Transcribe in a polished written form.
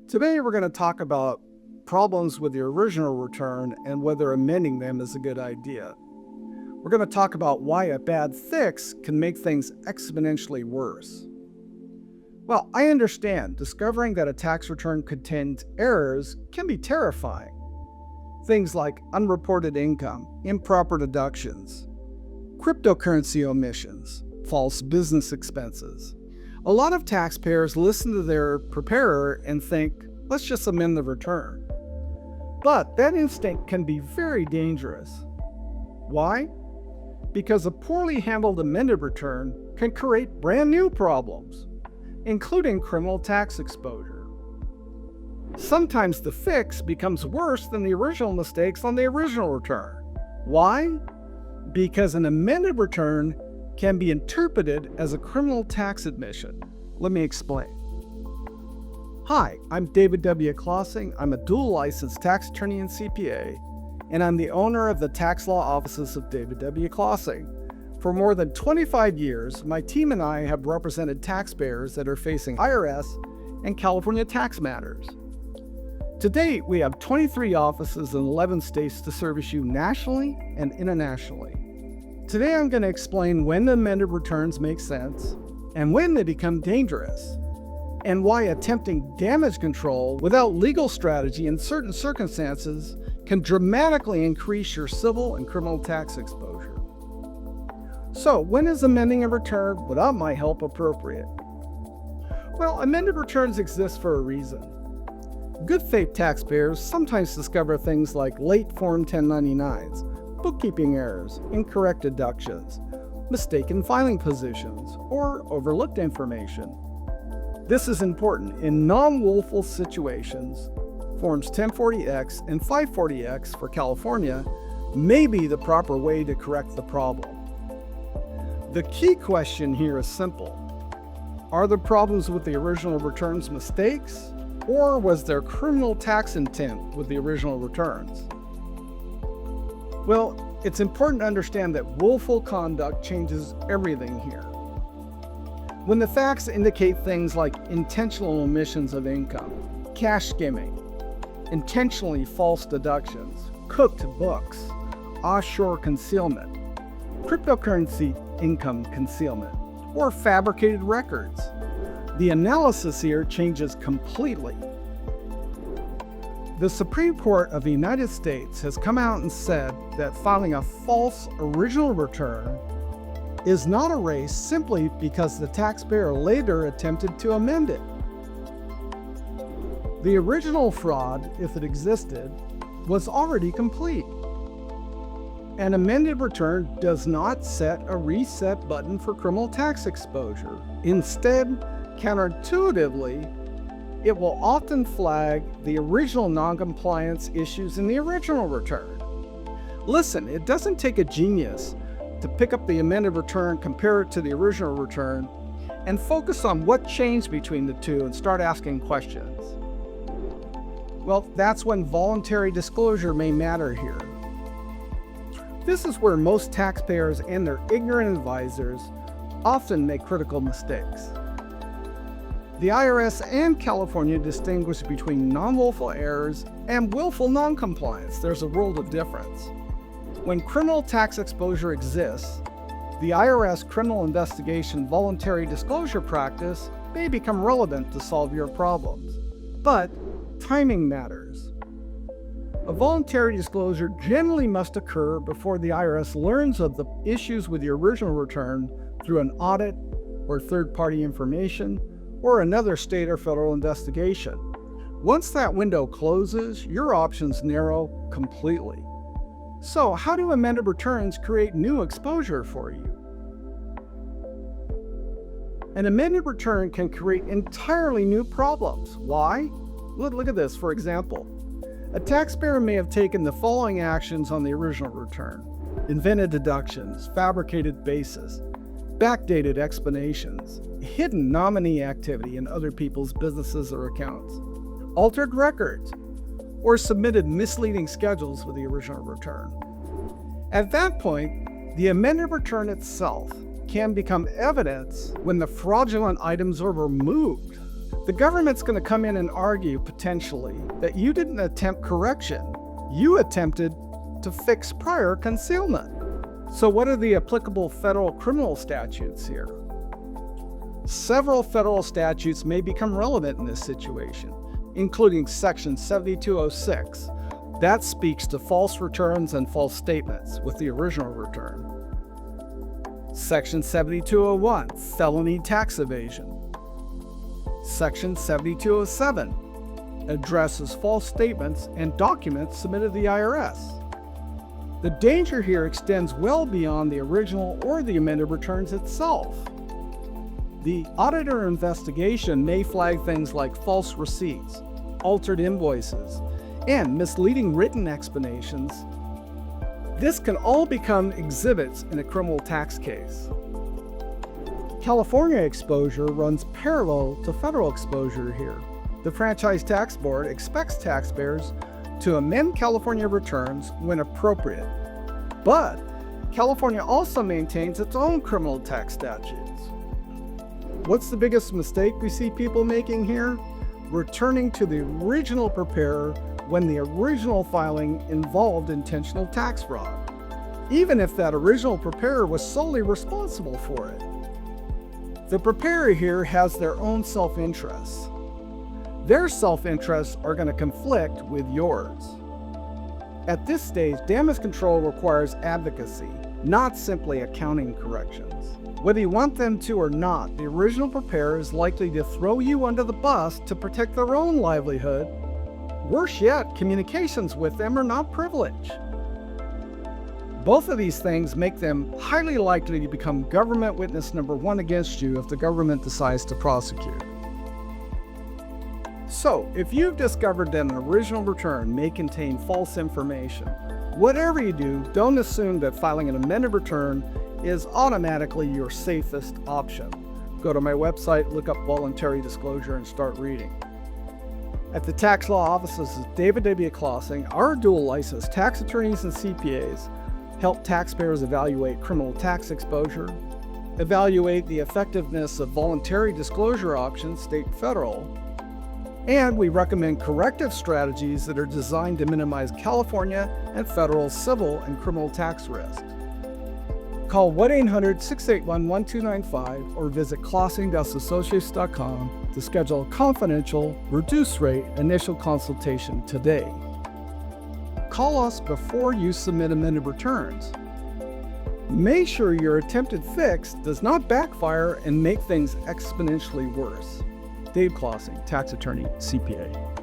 Today we're going to talk about problems with the original return and whether amending them is a good idea. We're going to talk about why a bad fix can make things exponentially worse. Well, I understand discovering that a tax return contains errors can be terrifying. Things like unreported income, improper deductions, cryptocurrency omissions, false business expenses. A lot of taxpayers listen to their preparer and think, let's just amend the return. But that instinct can be very dangerous. Why? Because a poorly handled amended return can create brand new problems, including criminal tax exposure. Sometimes the fix becomes worse than the original mistakes on the original return. Why? Because an amended return can be interpreted as a criminal tax admission. Let me explain. Hi, I'm David W. Klasing. I'm a dual licensed tax attorney and CPA, and I'm the owner of the tax law offices of David W. Klasing. For more than 25 years, my team and I have represented taxpayers that are facing IRS and California tax matters. To date, we have 23 offices in 11 states to service you nationally and internationally. Today, I'm going to explain when the amended returns make sense and when they become dangerous, and why attempting damage control without legal strategy in certain circumstances can dramatically increase your civil and criminal tax exposure. So, when is amending a return without my help appropriate? Well, amended returns exist for a reason. Good faith taxpayers sometimes discover things like late Form 1099s, bookkeeping errors, incorrect deductions, mistaken filing positions, or overlooked information. This is important in non-willful situations. Forms 1040X and 540X for California may be the proper way to correct the problem. The key question here is simple. Are the problems with the original returns mistakes, or was there criminal tax intent with the original returns? Well, it's important to understand that willful conduct changes everything here. When the facts indicate things like intentional omissions of income, cash skimming, intentionally false deductions, cooked books, offshore concealment, cryptocurrency income concealment, or fabricated records, the analysis here changes completely. The Supreme Court of the United States has come out and said that filing a false original return is not a race simply because the taxpayer later attempted to amend it. The original fraud, if it existed, was already complete. An amended return does not set a reset button for criminal tax exposure. Instead, counterintuitively, it will often flag the original noncompliance issues in the original return. Listen, it doesn't take a genius to pick up the amended return, compare it to the original return, and focus on what changed between the two and start asking questions. Well, that's when voluntary disclosure may matter here. This is where most taxpayers and their ignorant advisors often make critical mistakes. The IRS and California distinguish between non-willful errors and willful noncompliance. There's a world of difference. When criminal tax exposure exists, the IRS criminal investigation voluntary disclosure practice may become relevant to solve your problems. But timing matters. A voluntary disclosure generally must occur before the IRS learns of the issues with your original return through an audit or third-party information or another state or federal investigation. Once that window closes, your options narrow completely. So, how do amended returns create new exposure for you? An amended return can create entirely new problems. Why? Look at this, for example. A taxpayer may have taken the following actions on the original return: invented deductions, fabricated basis, backdated explanations, hidden nominee activity in other people's businesses or accounts, altered records, or submitted misleading schedules with the original return. At that point, the amended return itself can become evidence when the fraudulent items are removed. The government's going to come in and argue, potentially, that you didn't attempt correction. You attempted to fix prior concealment. So what are the applicable federal criminal statutes here? Several federal statutes may become relevant in this situation, including Section 7206. That speaks to false returns and false statements with the original return. Section 7201, felony tax evasion. Section 7207 addresses false statements and documents submitted to the IRS. The danger here extends well beyond the original or the amended returns itself. The auditor investigation may flag things like false receipts, altered invoices, and misleading written explanations. This can all become exhibits in a criminal tax case. California exposure runs parallel to federal exposure here. The Franchise Tax Board expects taxpayers to amend California returns when appropriate. But California also maintains its own criminal tax statutes. What's the biggest mistake we see people making here? Returning to the original preparer when the original filing involved intentional tax fraud, even if that original preparer was solely responsible for it. The preparer here has their own self-interests. Their self-interests are going to conflict with yours. At this stage, damage control requires advocacy, not simply accounting corrections. Whether you want them to or not, the original preparer is likely to throw you under the bus to protect their own livelihood. Worse yet, communications with them are not privileged. Both of these things make them highly likely to become government witness number one against you if the government decides to prosecute. So, if you've discovered that an original return may contain false information, whatever you do, don't assume that filing an amended return is automatically your safest option. Go to my website, look up voluntary disclosure, and start reading. At the tax law offices of David W. Klasing, our dual licensed tax attorneys and CPAs help taxpayers evaluate criminal tax exposure, evaluate the effectiveness of voluntary disclosure options, state and federal, and we recommend corrective strategies that are designed to minimize California and federal civil and criminal tax risks. Call 1-800-681-1295 or visit klasing-associates.com to schedule a confidential, reduced-rate initial consultation today. Call us before you submit amended returns. Make sure your attempted fix does not backfire and make things exponentially worse. Dave Klasing, Tax Attorney, CPA.